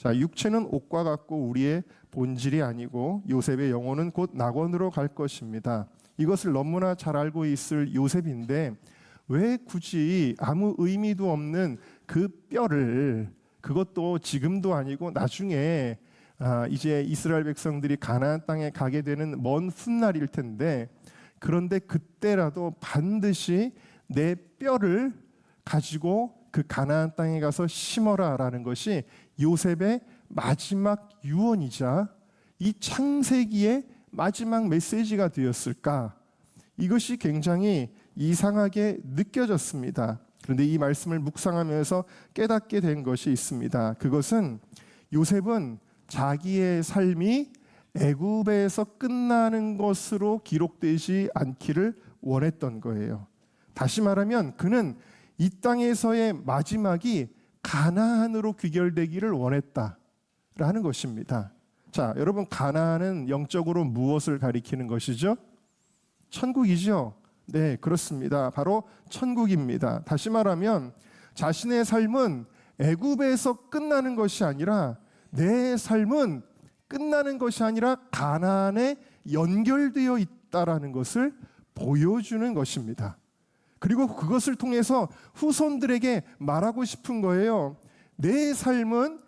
자, 육체는 옷과 같고 우리의 본질이 아니고 요셉의 영혼은 곧 낙원으로 갈 것입니다. 이것을 너무나 잘 알고 있을 요셉인데 왜 굳이 아무 의미도 없는 그 뼈를, 그것도 지금도 아니고 나중에 이제 이스라엘 백성들이 가나안 땅에 가게 되는 먼 훗날일 텐데, 그런데 그때라도 반드시 내 뼈를 가지고 그 가나안 땅에 가서 심어라라는 것이 요셉의 마지막 유언이자 이 창세기의 마지막 메시지가 되었을까? 이것이 굉장히 이상하게 느껴졌습니다. 그런데 이 말씀을 묵상하면서 깨닫게 된 것이 있습니다. 그것은 요셉은 자기의 삶이 애굽에서 끝나는 것으로 기록되지 않기를 원했던 거예요. 다시 말하면 그는 이 땅에서의 마지막이 가나안으로 귀결되기를 원했다라는 것입니다. 자, 여러분, 가나안은 영적으로 무엇을 가리키는 것이죠? 천국이죠. 네, 그렇습니다. 바로 천국입니다. 다시 말하면 자신의 삶은 애굽에서 끝나는 것이 아니라, 내 삶은 끝나는 것이 아니라 가나안에 연결되어 있다라는 것을 보여주는 것입니다. 그리고 그것을 통해서 후손들에게 말하고 싶은 거예요. 내 삶은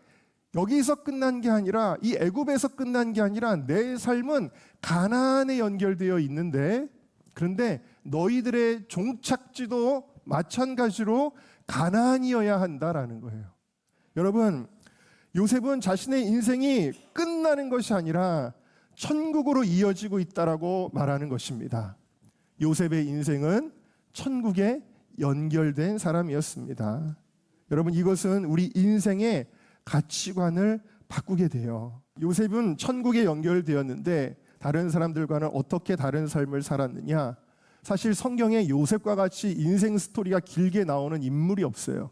여기서 끝난 게 아니라, 이 애굽에서 끝난 게 아니라 내 삶은 가나안에 연결되어 있는데, 그런데 너희들의 종착지도 마찬가지로 가나안이어야 한다라는 거예요. 여러분, 요셉은 자신의 인생이 끝나는 것이 아니라 천국으로 이어지고 있다라고 말하는 것입니다. 요셉의 인생은 천국에 연결된 사람이었습니다. 여러분, 이것은 우리 인생의 가치관을 바꾸게 돼요. 요셉은 천국에 연결되었는데 다른 사람들과는 어떻게 다른 삶을 살았느냐? 사실 성경에 요셉과 같이 인생 스토리가 길게 나오는 인물이 없어요.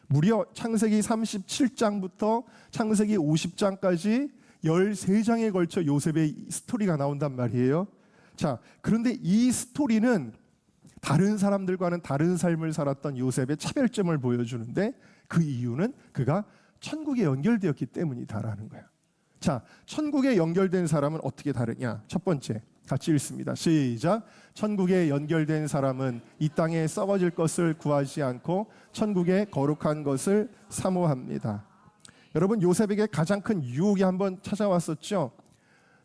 무려 창세기 37장부터 창세기 50장까지 13장에 걸쳐 요셉의 스토리가 나온단 말이에요. 자, 그런데 이 스토리는 다른 사람들과는 다른 삶을 살았던 요셉의 차별점을 보여주는데, 그 이유는 그가 천국에 연결되었기 때문이다라는 거예요. 자, 천국에 연결된 사람은 어떻게 다르냐? 첫 번째, 같이 읽습니다. 시작. 천국에 연결된 사람은 이 땅에 썩어질 것을 구하지 않고 천국의 거룩한 것을 사모합니다. 여러분, 요셉에게 가장 큰 유혹이 한번 찾아왔었죠.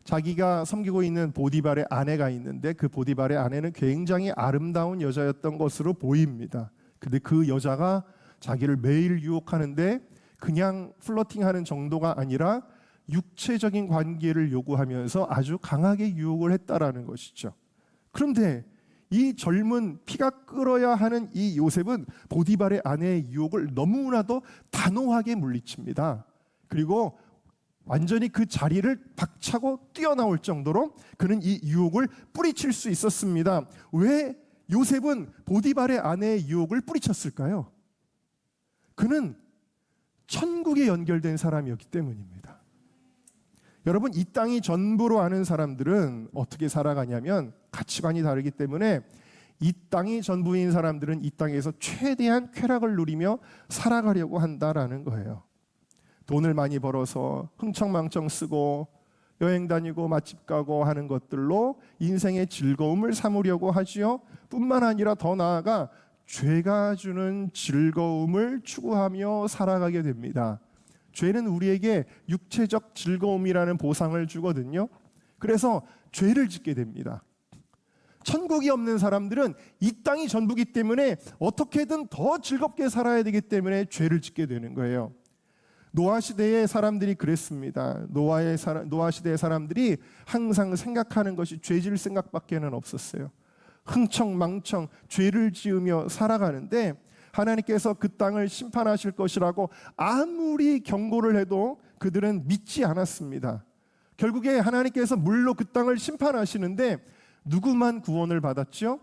자기가 섬기고 있는 보디발의 아내가 있는데 그 보디발의 아내는 굉장히 아름다운 여자였던 것으로 보입니다. 근데 그 여자가 자기를 매일 유혹하는데 그냥 플러팅하는 정도가 아니라 육체적인 관계를 요구하면서 아주 강하게 유혹을 했다라는 것이죠. 그런데 이 젊은 피가 끓어야 하는 이 요셉은 보디발의 아내의 유혹을 너무나도 단호하게 물리칩니다. 그리고 완전히 그 자리를 박차고 뛰어나올 정도로 그는 이 유혹을 뿌리칠 수 있었습니다. 왜 요셉은 보디발의 아내의 유혹을 뿌리쳤을까요? 그는 천국에 연결된 사람이었기 때문입니다. 여러분, 이 땅이 전부로 아는 사람들은 어떻게 살아가냐면 가치관이 다르기 때문에 이 땅이 전부인 사람들은 이 땅에서 최대한 쾌락을 누리며 살아가려고 한다라는 거예요. 돈을 많이 벌어서 흥청망청 쓰고 여행 다니고 맛집 가고 하는 것들로 인생의 즐거움을 삼으려고 하지요. 뿐만 아니라 더 나아가 죄가 주는 즐거움을 추구하며 살아가게 됩니다. 죄는 우리에게 육체적 즐거움이라는 보상을 주거든요. 그래서 죄를 짓게 됩니다. 천국이 없는 사람들은 이 땅이 전부기 때문에 어떻게든 더 즐겁게 살아야 되기 때문에 죄를 짓게 되는 거예요. 노아 시대의 사람들이 그랬습니다. 노아 시대의 사람들이 항상 생각하는 것이 죄질 생각밖에는 없었어요. 흥청망청 죄를 지으며 살아가는데 하나님께서 그 땅을 심판하실 것이라고 아무리 경고를 해도 그들은 믿지 않았습니다. 결국에 하나님께서 물로 그 땅을 심판하시는데 누구만 구원을 받았죠?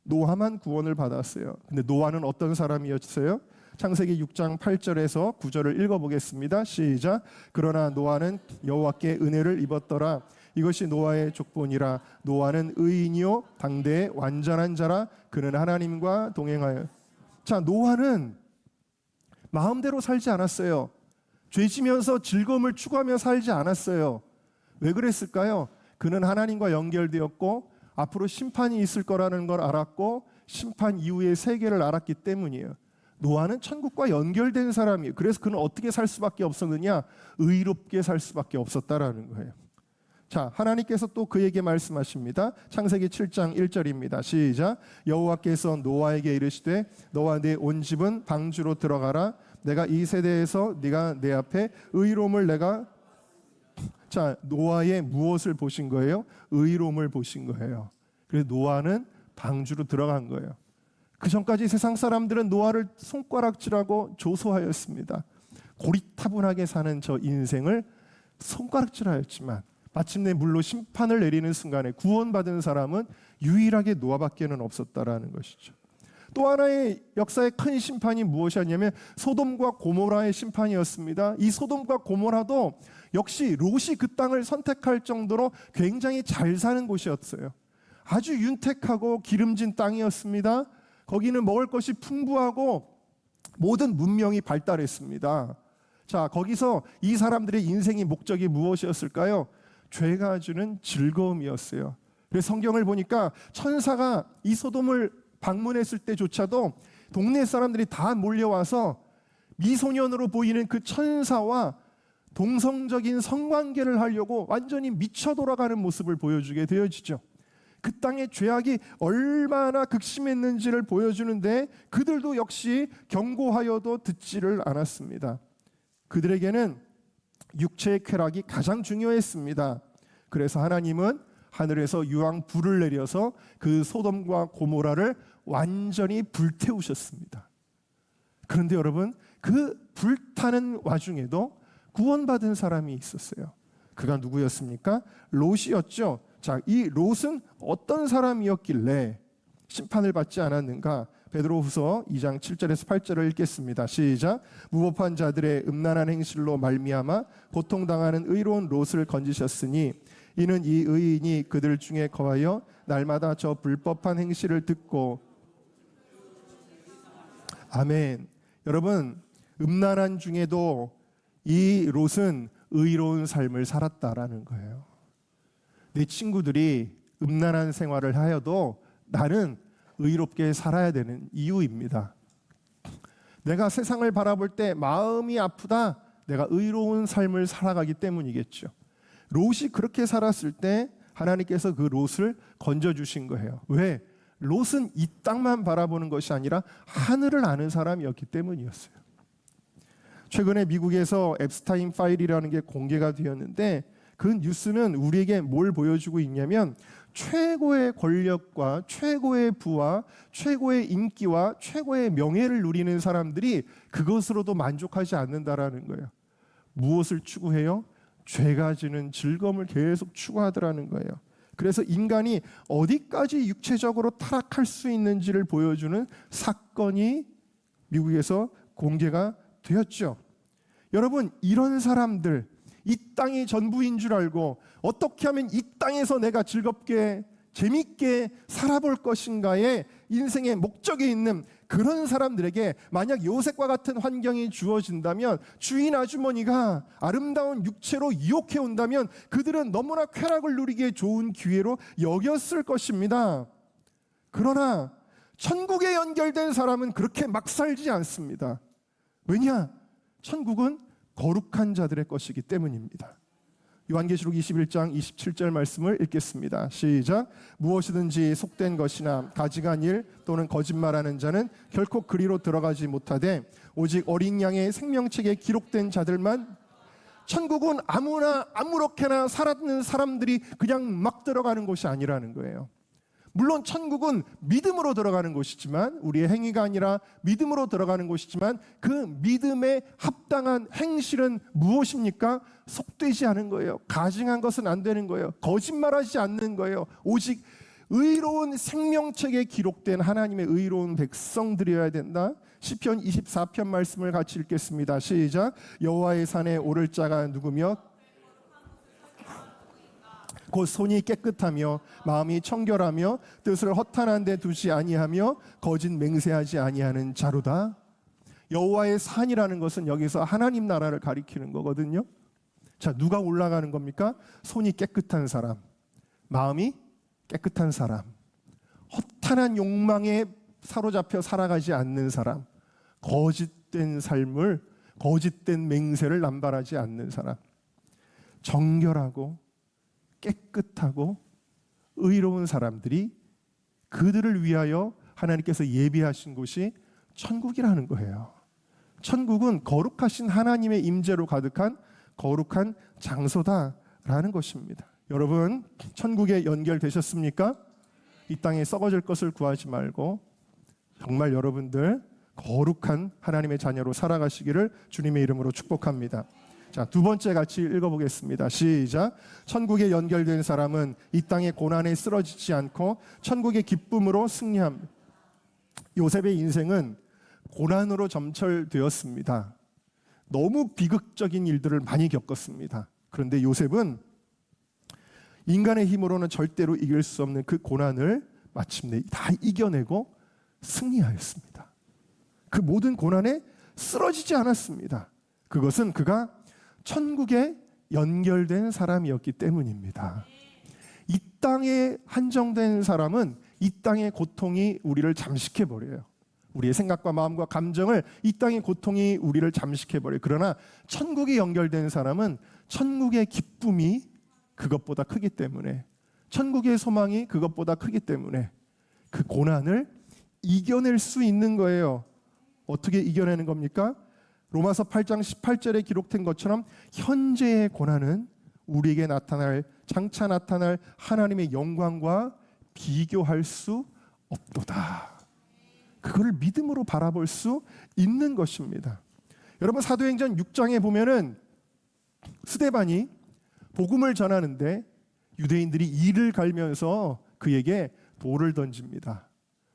노아만 구원을 받았어요. 근데 노아는 어떤 사람이었어요? 창세기 6장 8절에서 9절을 읽어보겠습니다. 시작. 그러나 노아는 여호와께 은혜를 입었더라. 이것이 노아의 족보니라. 노아는 의인이요 당대의 완전한 자라. 그는 하나님과 동행하여. 자, 노아는 마음대로 살지 않았어요. 죄지면서 즐거움을 추구하며 살지 않았어요. 왜 그랬을까요? 그는 하나님과 연결되었고 앞으로 심판이 있을 거라는 걸 알았고 심판 이후의 세계를 알았기 때문이에요. 노아는 천국과 연결된 사람이에요. 그래서 그는 어떻게 살 수밖에 없었느냐? 의롭게 살 수밖에 없었다라는 거예요. 자, 하나님께서 또 그에게 말씀하십니다. 창세기 7장 1절입니다. 시작. 여호와께서 노아에게 이르시되 너와 네 온 집은 방주로 들어가라. 내가 이 세대에서 네가 내 앞에 의로움을 내가 자, 노아의 무엇을 보신 거예요? 의로움을 보신 거예요. 그래서 노아는 방주로 들어간 거예요. 그 전까지 세상 사람들은 노아를 손가락질하고 조소하였습니다. 고리타분하게 사는 저 인생을 손가락질하였지만 마침내 물로 심판을 내리는 순간에 구원받은 사람은 유일하게 노아밖에는 없었다라는 것이죠. 또 하나의 역사의 큰 심판이 무엇이었냐면 소돔과 고모라의 심판이었습니다. 이 소돔과 고모라도 역시 롯이 그 땅을 선택할 정도로 굉장히 잘 사는 곳이었어요. 아주 윤택하고 기름진 땅이었습니다. 거기는 먹을 것이 풍부하고 모든 문명이 발달했습니다. 자, 거기서 이 사람들의 인생의 목적이 무엇이었을까요? 죄가 주는 즐거움이었어요. 그래서 성경을 보니까 천사가 이 소돔을 방문했을 때조차도 동네 사람들이 다 몰려와서 미소년으로 보이는 그 천사와 동성적인 성관계를 하려고 완전히 미쳐 돌아가는 모습을 보여주게 되어지죠. 그 땅의 죄악이 얼마나 극심했는지를 보여주는데 그들도 역시 경고하여도 듣지를 않았습니다. 그들에게는 육체의 쾌락이 가장 중요했습니다. 그래서 하나님은 하늘에서 유황 불을 내려서 그 소돔과 고모라를 완전히 불태우셨습니다. 그런데 여러분, 그 불타는 와중에도 구원받은 사람이 있었어요. 그가 누구였습니까? 롯이었죠. 자, 이 롯은 어떤 사람이었길래 심판을 받지 않았는가? 베드로후서 2장 7절에서 8절을 읽겠습니다. 시작. 무법한 자들의 음란한 행실로 말미암아 고통당하는 의로운 롯을 건지셨으니 이는 이 의인이 그들 중에 거하여 날마다 저 불법한 행실을 듣고 아멘. 여러분, 음란한 중에도 이 롯은 의로운 삶을 살았다라는 거예요. 내 친구들이 음란한 생활을 하여도 나는 의롭게 살아야 되는 이유입니다. 내가 세상을 바라볼 때 마음이 아프다. 내가 의로운 삶을 살아가기 때문이겠죠. 롯이 그렇게 살았을 때 하나님께서 그 롯을 건져주신 거예요. 왜? 롯은 이 땅만 바라보는 것이 아니라 하늘을 아는 사람이었기 때문이었어요. 최근에 미국에서 앱스타인 파일이라는 게 공개가 되었는데 그 뉴스는 우리에게 뭘 보여주고 있냐면 최고의 권력과 최고의 부와 최고의 인기와 최고의 명예를 누리는 사람들이 그것으로도 만족하지 않는다라는 거예요. 무엇을 추구해요? 죄가 주는 즐거움을 계속 추구하더라는 거예요. 그래서 인간이 어디까지 육체적으로 타락할 수 있는지를 보여주는 사건이 미국에서 공개가 되었죠. 여러분, 이런 사람들, 이 땅이 전부인 줄 알고 어떻게 하면 이 땅에서 내가 즐겁게 재밌게 살아볼 것인가에 인생의 목적이 있는 그런 사람들에게 만약 요셉과 같은 환경이 주어진다면 주인 아주머니가 아름다운 육체로 유혹해 온다면 그들은 너무나 쾌락을 누리기에 좋은 기회로 여겼을 것입니다. 그러나 천국에 연결된 사람은 그렇게 막 살지 않습니다. 왜냐? 천국은 거룩한 자들의 것이기 때문입니다. 요한계시록 21장 27절 말씀을 읽겠습니다. 시작. 무엇이든지 속된 것이나 가증한 일 또는 거짓말하는 자는 결코 그리로 들어가지 못하되 오직 어린 양의 생명책에 기록된 자들만. 천국은 아무나 아무렇게나 살았는 사람들이 그냥 막 들어가는 곳이 아니라는 거예요. 물론 천국은 믿음으로 들어가는 곳이지만 우리의 행위가 아니라 믿음으로 들어가는 곳이지만 그 믿음에 합당한 행실은 무엇입니까? 속되지 않은 거예요. 가증한 것은 안 되는 거예요. 거짓말하지 않는 거예요. 오직 의로운 생명책에 기록된 하나님의 의로운 백성들이어야 된다. 시편 24편 말씀을 같이 읽겠습니다. 시작. 여호와의 산에 오를 자가 누구며 곧 손이 깨끗하며 마음이 청결하며 뜻을 허탄한 데 두지 아니하며 거짓 맹세하지 아니하는 자로다. 여호와의 산이라는 것은 여기서 하나님 나라를 가리키는 거거든요. 자, 누가 올라가는 겁니까? 손이 깨끗한 사람, 마음이 깨끗한 사람, 허탄한 욕망에 사로잡혀 살아가지 않는 사람, 거짓된 삶을, 거짓된 맹세를 남발하지 않는 사람, 정결하고 깨끗하고 의로운 사람들이, 그들을 위하여 하나님께서 예비하신 곳이 천국이라는 거예요. 천국은 거룩하신 하나님의 임재로 가득한 거룩한 장소다라는 것입니다. 여러분, 천국에 연결되셨습니까? 이 땅에 썩어질 것을 구하지 말고 정말 여러분들 거룩한 하나님의 자녀로 살아가시기를 주님의 이름으로 축복합니다. 자, 두 번째 같이 읽어보겠습니다. 시작. 천국에 연결된 사람은 이 땅의 고난에 쓰러지지 않고 천국의 기쁨으로 승리합니다. 요셉의 인생은 고난으로 점철되었습니다. 너무 비극적인 일들을 많이 겪었습니다. 그런데 요셉은 인간의 힘으로는 절대로 이길 수 없는 그 고난을 마침내 다 이겨내고 승리하였습니다. 그 모든 고난에 쓰러지지 않았습니다. 그것은 그가 천국에 연결된 사람이었기 때문입니다. 이 땅에 한정된 사람은 이 땅의 고통이 우리를 잠식해버려요. 우리의 생각과 마음과 감정을 이 땅의 고통이 우리를 잠식해버려요. 그러나 천국에 연결된 사람은 천국의 기쁨이 그것보다 크기 때문에, 천국의 소망이 그것보다 크기 때문에 그 고난을 이겨낼 수 있는 거예요. 어떻게 이겨내는 겁니까? 로마서 8장 18절에 기록된 것처럼 현재의 고난은 우리에게 장차 나타날 하나님의 영광과 비교할 수 없도다. 그걸 믿음으로 바라볼 수 있는 것입니다. 여러분, 사도행전 6장에 보면은 스데반이 복음을 전하는데 유대인들이 이를 갈면서 그에게 돌을 던집니다.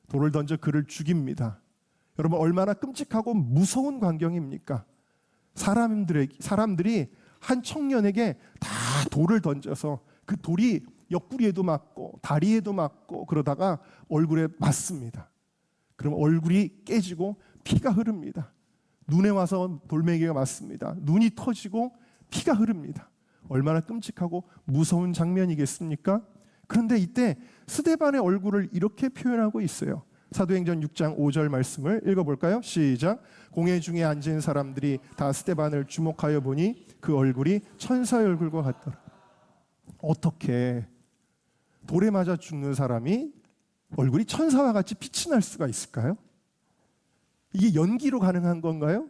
돌을 던져 그를 죽입니다. 여러분, 얼마나 끔찍하고 무서운 광경입니까? 사람들이 한 청년에게 다 돌을 던져서 그 돌이 옆구리에도 맞고 다리에도 맞고 그러다가 얼굴에 맞습니다. 그럼 얼굴이 깨지고 피가 흐릅니다. 눈에 와서 돌멩이가 맞습니다. 눈이 터지고 피가 흐릅니다. 얼마나 끔찍하고 무서운 장면이겠습니까? 그런데 이때 스데반의 얼굴을 이렇게 표현하고 있어요. 사도행전 6장 5절 말씀을 읽어볼까요? 시작. 공회 중에 앉은 사람들이 다 스데반을 주목하여 보니 그 얼굴이 천사의 얼굴과 같더라. 어떻게 돌에 맞아 죽는 사람이 얼굴이 천사와 같이 빛이 날 수가 있을까요? 이게 연기로 가능한 건가요?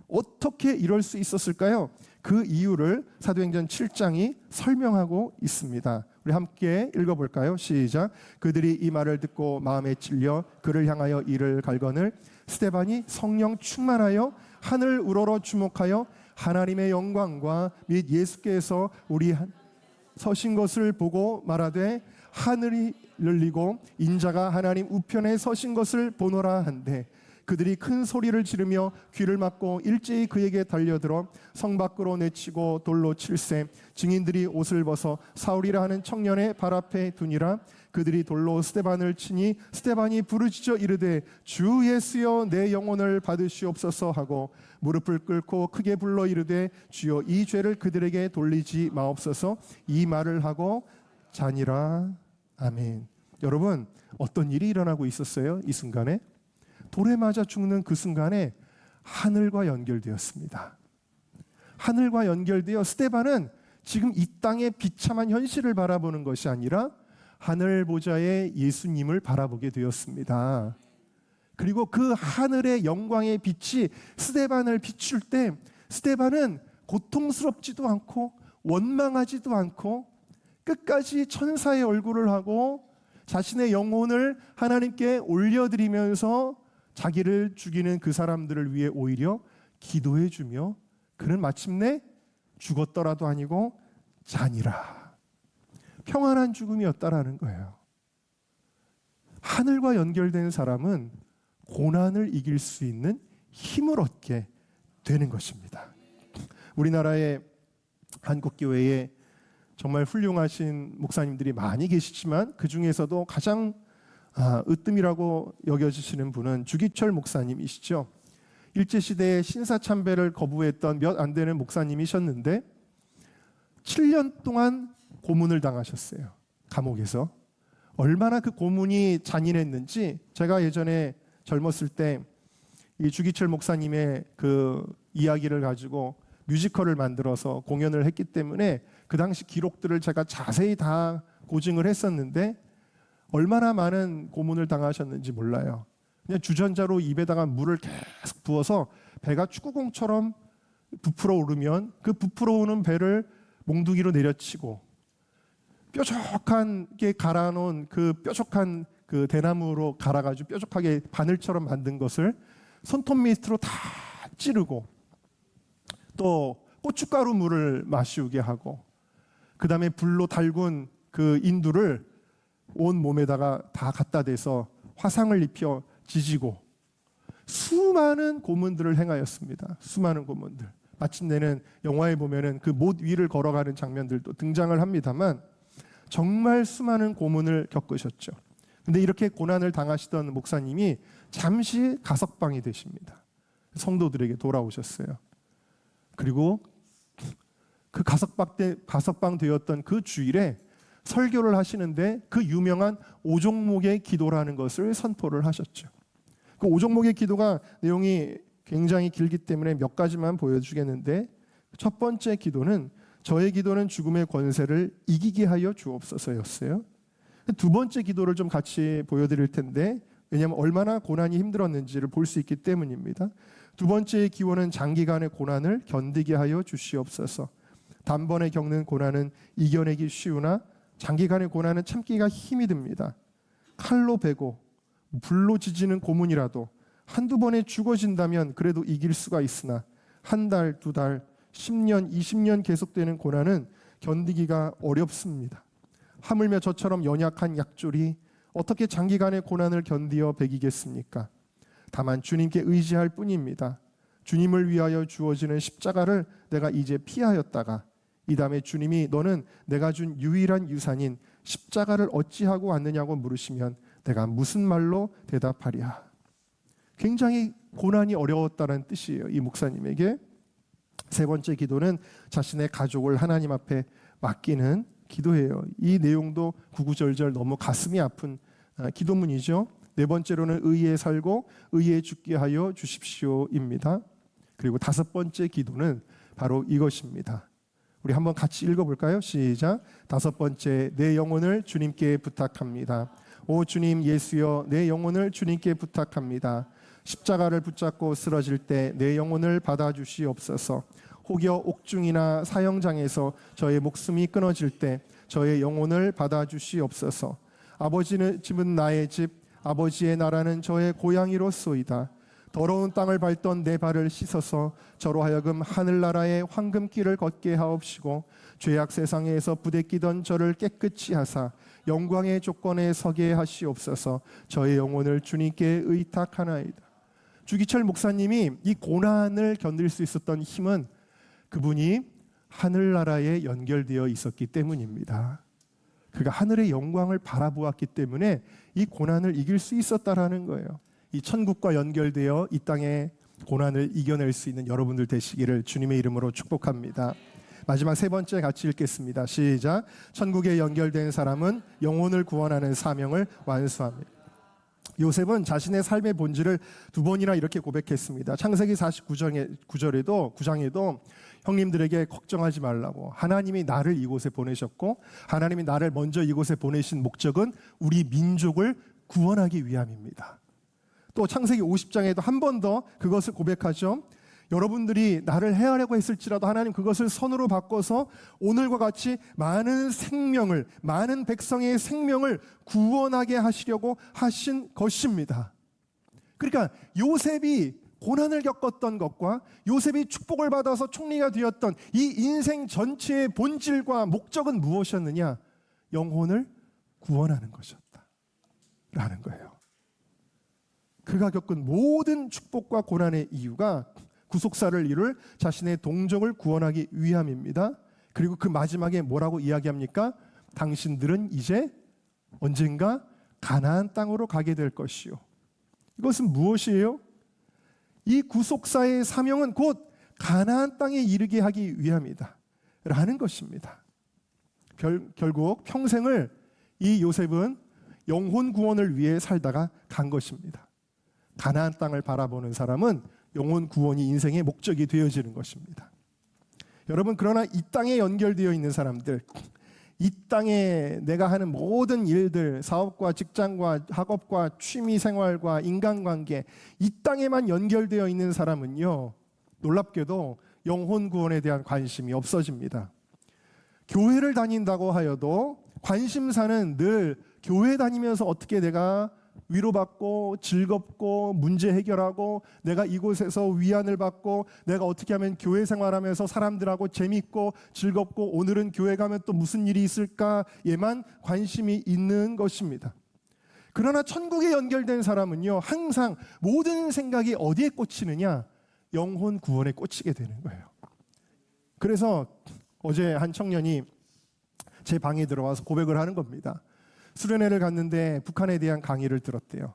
어떻게 이럴 수 있었을까요? 그 이유를 사도행전 7장이 설명하고 있습니다. 우리 함께 읽어볼까요? 시작. 그들이 이 말을 듣고 마음에 찔려 그를 향하여 이를 갈거늘 스데반이 성령 충만하여 하늘 우러러 주목하여 하나님의 영광과 및 예수께서 우리 서신 것을 보고 말하되 하늘이 열리고 인자가 하나님 우편에 서신 것을 보노라 한데 그들이 큰 소리를 지르며 귀를 막고 일제히 그에게 달려들어 성 밖으로 내치고 돌로 칠세. 증인들이 옷을 벗어 사울이라 하는 청년의 발 앞에 두니라. 그들이 돌로 스데반을 치니 스데반이 부르짖어 이르되 주 예수여 내 영혼을 받으시옵소서 하고 무릎을 꿇고 크게 불러 이르되 주여 이 죄를 그들에게 돌리지 마옵소서. 이 말을 하고 자니라. 아멘. 여러분, 어떤 일이 일어나고 있었어요? 이 순간에 돌에 맞아 죽는 그 순간에 하늘과 연결되었습니다. 하늘과 연결되어 스데반은 지금 이 땅의 비참한 현실을 바라보는 것이 아니라 하늘 보좌의 예수님을 바라보게 되었습니다. 그리고 그 하늘의 영광의 빛이 스데반을 비출 때 스데반은 고통스럽지도 않고 원망하지도 않고 끝까지 천사의 얼굴을 하고 자신의 영혼을 하나님께 올려드리면서 자기를 죽이는 그 사람들을 위해 오히려 기도해주며 그는 마침내 죽었더라도 아니고 자니라. 평안한 죽음이었다라는 거예요. 하늘과 연결된 사람은 고난을 이길 수 있는 힘을 얻게 되는 것입니다. 우리나라의 한국교회에 정말 훌륭하신 목사님들이 많이 계시지만 그 중에서도 가장 으뜸이라고 여겨지시는 분은 주기철 목사님이시죠. 일제시대에 신사참배를 거부했던 몇 안 되는 목사님이셨는데 7년 동안 고문을 당하셨어요. 감옥에서. 얼마나 그 고문이 잔인했는지 제가 예전에 젊었을 때 이 주기철 목사님의 그 이야기를 가지고 뮤지컬을 만들어서 공연을 했기 때문에 그 당시 기록들을 제가 자세히 다 고증을 했었는데 얼마나 많은 고문을 당하셨는지 몰라요. 그냥 주전자로 입에다가 물을 계속 부어서 배가 축구공처럼 부풀어 오르면 그 부풀어 오는 배를 몽둥이로 내려치고 뾰족하게 갈아놓은 그 뾰족한 그 대나무로 갈아가지고 뾰족하게 바늘처럼 만든 것을 손톱 밑으로 다 찌르고 또 고춧가루 물을 마시우게 하고 그 다음에 불로 달군 그 인두를 온 몸에다가 다 갖다 대서 화상을 입혀 지지고 수많은 고문들을 행하였습니다. 수많은 고문들. 마침내는 영화에 보면은 그 못 위를 걸어가는 장면들도 등장을 합니다만 정말 수많은 고문을 겪으셨죠. 근데 이렇게 고난을 당하시던 목사님이 잠시 가석방이 되십니다. 성도들에게 돌아오셨어요. 그리고 그 가석방 되었던 그 주일에 설교를 하시는데 그 유명한 오종목의 기도라는 것을 선포를 하셨죠. 그 오종목의 기도가 내용이 굉장히 길기 때문에 몇 가지만 보여주겠는데 첫 번째 기도는 저의 기도는 죽음의 권세를 이기게 하여 주옵소서였어요. 두 번째 기도를 좀 같이 보여드릴 텐데 왜냐하면 얼마나 고난이 힘들었는지를 볼 수 있기 때문입니다. 두 번째의 기원은 장기간의 고난을 견디게 하여 주시옵소서. 단번에 겪는 고난은 이겨내기 쉬우나 장기간의 고난은 참기가 힘이 듭니다. 칼로 베고 불로 지지는 고문이라도 한두 번에 죽어진다면 그래도 이길 수가 있으나 한 달, 두 달, 10년, 20년 계속되는 고난은 견디기가 어렵습니다. 하물며 저처럼 연약한 약졸이 어떻게 장기간의 고난을 견디어 배기겠습니까? 다만 주님께 의지할 뿐입니다. 주님을 위하여 주어지는 십자가를 내가 이제 피하였다가 이 다음에 주님이 너는 내가 준 유일한 유산인 십자가를 어찌하고 왔느냐고 물으시면 내가 무슨 말로 대답하랴. 굉장히 고난이 어려웠다는 뜻이에요. 이 목사님에게. 세 번째 기도는 자신의 가족을 하나님 앞에 맡기는 기도예요. 이 내용도 구구절절 너무 가슴이 아픈 기도문이죠. 네 번째로는 의에 살고 의에 죽게 하여 주십시오입니다. 그리고 다섯 번째 기도는 바로 이것입니다. 우리 한번 같이 읽어볼까요? 시작. 다섯 번째, 내 영혼을 주님께 부탁합니다. 오 주님 예수여, 내 영혼을 주님께 부탁합니다. 십자가를 붙잡고 쓰러질 때 내 영혼을 받아주시옵소서. 혹여 옥중이나 사형장에서 저의 목숨이 끊어질 때 저의 영혼을 받아주시옵소서. 아버지는 집은 나의 집, 아버지의 나라는 저의 고향이로소이다. 더러운 땅을 밟던 내 발을 씻어서 저로 하여금 하늘나라의 황금길을 걷게 하옵시고 죄악 세상에서 부대끼던 저를 깨끗이 하사 영광의 조건에 서게 하시옵소서. 저의 영혼을 주님께 의탁하나이다. 주기철 목사님이 이 고난을 견딜 수 있었던 힘은 그분이 하늘나라에 연결되어 있었기 때문입니다. 그가 하늘의 영광을 바라보았기 때문에 이 고난을 이길 수 있었다라는 거예요. 이 천국과 연결되어 이 땅의 고난을 이겨낼 수 있는 여러분들 되시기를 주님의 이름으로 축복합니다. 마지막 세 번째 같이 읽겠습니다. 시작. 천국에 연결된 사람은 영혼을 구원하는 사명을 완수합니다. 요셉은 자신의 삶의 본질을 두 번이나 이렇게 고백했습니다. 창세기 49장에도 형님들에게 걱정하지 말라고, 하나님이 나를 이곳에 보내셨고 하나님이 나를 먼저 이곳에 보내신 목적은 우리 민족을 구원하기 위함입니다. 또 창세기 50장에도 한 번 더 그것을 고백하죠. 여러분들이 나를 해하려고 했을지라도 하나님 그것을 선으로 바꿔서 오늘과 같이 많은 생명을, 많은 백성의 생명을 구원하게 하시려고 하신 것입니다. 그러니까 요셉이 고난을 겪었던 것과 요셉이 축복을 받아서 총리가 되었던 이 인생 전체의 본질과 목적은 무엇이었느냐? 영혼을 구원하는 것이었다라는 거예요. 그가 겪은 모든 축복과 고난의 이유가 구속사를 이룰 자신의 동족을 구원하기 위함입니다. 그리고 그 마지막에 뭐라고 이야기합니까? 당신들은 이제 언젠가 가나안 땅으로 가게 될 것이요. 이것은 무엇이에요? 이 구속사의 사명은 곧 가나안 땅에 이르게 하기 위함이다 라는 것입니다. 결국 평생을 이 요셉은 영혼 구원을 위해 살다가 간 것입니다. 가나안 땅을 바라보는 사람은 영혼 구원이 인생의 목적이 되어지는 것입니다. 여러분, 그러나 이 땅에 연결되어 있는 사람들, 이 땅에 내가 하는 모든 일들, 사업과 직장과 학업과 취미생활과 인간관계, 이 땅에만 연결되어 있는 사람은요, 놀랍게도 영혼 구원에 대한 관심이 없어집니다. 교회를 다닌다고 하여도 관심사는 늘 교회 다니면서 어떻게 내가 위로받고 즐겁고 문제 해결하고 내가 이곳에서 위안을 받고 내가 어떻게 하면 교회 생활하면서 사람들하고 재밌고 즐겁고 오늘은 교회 가면 또 무슨 일이 있을까에만 관심이 있는 것입니다. 그러나 천국에 연결된 사람은요, 항상 모든 생각이 어디에 꽂히느냐? 영혼 구원에 꽂히게 되는 거예요. 그래서 어제 한 청년이 제 방에 들어와서 고백을 하는 겁니다. 수련회를 갔는데 북한에 대한 강의를 들었대요.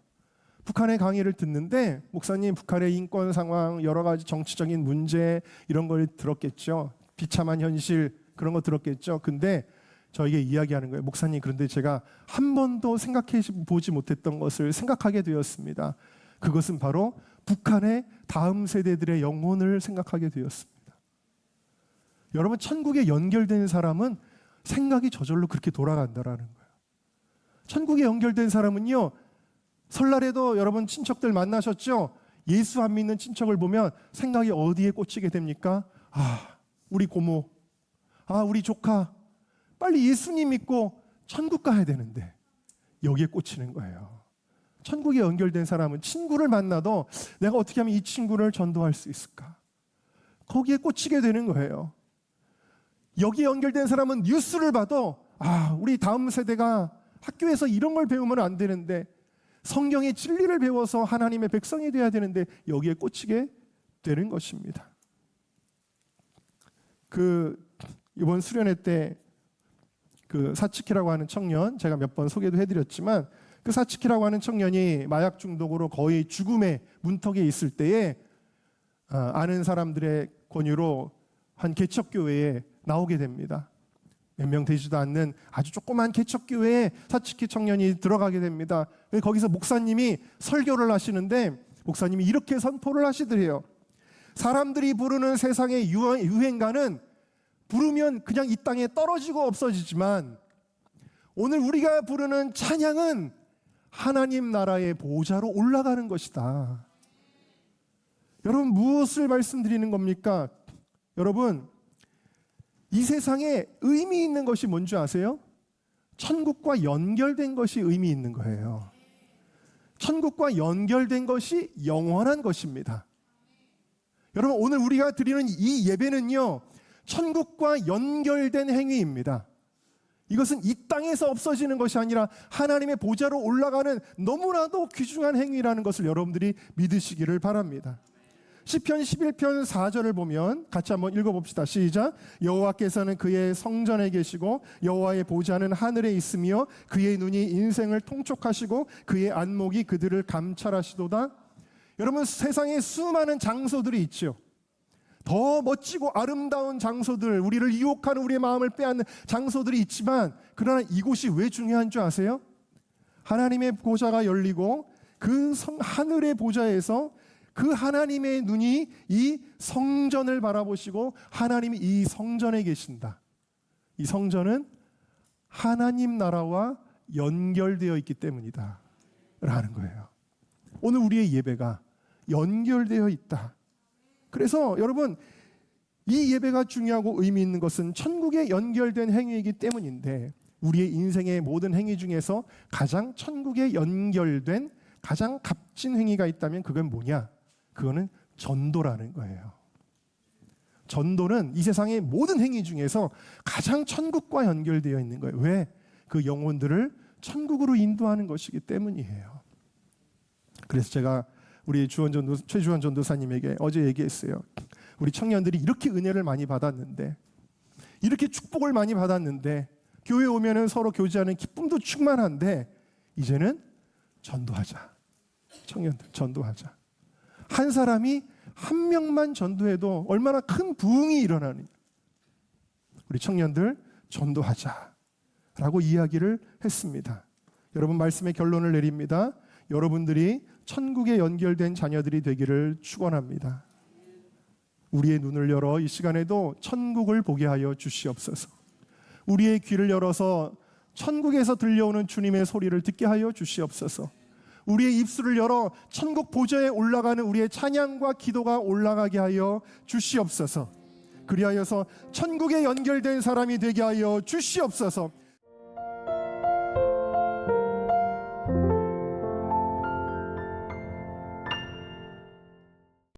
북한의 강의를 듣는데 목사님, 북한의 인권 상황, 여러 가지 정치적인 문제 이런 걸 들었겠죠. 비참한 현실 그런 거 들었겠죠. 근데 저에게 이야기하는 거예요. 목사님, 그런데 제가 한 번도 생각해 보지 못했던 것을 생각하게 되었습니다. 그것은 바로 북한의 다음 세대들의 영혼을 생각하게 되었습니다. 여러분, 천국에 연결된 사람은 생각이 저절로 그렇게 돌아간다라는 거예요. 천국에 연결된 사람은요, 설날에도 여러분 친척들 만나셨죠? 예수 안 믿는 친척을 보면 생각이 어디에 꽂히게 됩니까? 우리 고모, 우리 조카, 빨리 예수님 믿고 천국 가야 되는데 여기에 꽂히는 거예요. 천국에 연결된 사람은 친구를 만나도 내가 어떻게 하면 이 친구를 전도할 수 있을까? 거기에 꽂히게 되는 거예요. 여기에 연결된 사람은 뉴스를 봐도 우리 다음 세대가 학교에서 이런 걸 배우면 안 되는데 성경의 진리를 배워서 하나님의 백성이 돼야 되는데 여기에 꽂히게 되는 것입니다. 이번 수련회 때 사츠키라고 하는 청년, 제가 몇 번 소개도 해드렸지만 그 사츠키라고 하는 청년이 마약 중독으로 거의 죽음의 문턱에 있을 때에 아는 사람들의 권유로 한 개척교회에 나오게 됩니다. 몇 명 되지도 않는 아주 조그만 개척교회에 사츠키 청년이 들어가게 됩니다. 거기서 목사님이 설교를 하시는데 목사님이 이렇게 선포를 하시더래요. 사람들이 부르는 세상의 유행가는 부르면 그냥 이 땅에 떨어지고 없어지지만 오늘 우리가 부르는 찬양은 하나님 나라의 보좌로 올라가는 것이다. 여러분, 무엇을 말씀드리는 겁니까? 여러분, 이 세상에 의미 있는 것이 뭔지 아세요? 천국과 연결된 것이 의미 있는 거예요. 천국과 연결된 것이 영원한 것입니다. 여러분, 오늘 우리가 드리는 이 예배는요, 천국과 연결된 행위입니다. 이것은 이 땅에서 없어지는 것이 아니라 하나님의 보좌로 올라가는 너무나도 귀중한 행위라는 것을 여러분들이 믿으시기를 바랍니다. 시편 11편 4절을 보면 같이 한번 읽어봅시다. 시작. 여호와께서는 그의 성전에 계시고 여호와의 보좌는 하늘에 있으며 그의 눈이 인생을 통촉하시고 그의 안목이 그들을 감찰하시도다. 여러분, 세상에 수많은 장소들이 있죠. 더 멋지고 아름다운 장소들, 우리를 유혹하는 우리의 마음을 빼앗는 장소들이 있지만 그러나 이곳이 왜 중요한 줄 아세요? 하나님의 보좌가 열리고 그 하늘의 보좌에서 그 하나님의 눈이 이 성전을 바라보시고 하나님이 이 성전에 계신다. 이 성전은 하나님 나라와 연결되어 있기 때문이다 라는 거예요. 오늘 우리의 예배가 연결되어 있다. 그래서 여러분, 이 예배가 중요하고 의미 있는 것은 천국에 연결된 행위이기 때문인데 우리의 인생의 모든 행위 중에서 가장 천국에 연결된 가장 값진 행위가 있다면 그건 뭐냐? 그거는 전도라는 거예요. 전도는 이 세상의 모든 행위 중에서 가장 천국과 연결되어 있는 거예요. 왜? 그 영혼들을 천국으로 인도하는 것이기 때문이에요. 그래서 제가 우리 최주원 전도사님에게 어제 얘기했어요. 우리 청년들이 이렇게 은혜를 많이 받았는데, 이렇게 축복을 많이 받았는데, 교회 오면은 서로 교제하는 기쁨도 충만한데 이제는 전도하자. 청년들 전도하자. 한 사람이 한 명만 전도해도 얼마나 큰 부흥이 일어나느냐. 우리 청년들 전도하자라고 이야기를 했습니다. 여러분, 말씀의 결론을 내립니다. 여러분들이 천국에 연결된 자녀들이 되기를 축원합니다. 우리의 눈을 열어 이 시간에도 천국을 보게 하여 주시옵소서. 우리의 귀를 열어서 천국에서 들려오는 주님의 소리를 듣게 하여 주시옵소서. 우리의 입술을 열어 천국 보좌에 올라가는 우리의 찬양과 기도가 올라가게 하여 주시옵소서. 그리하여서 천국에 연결된 사람이 되게 하여 주시옵소서.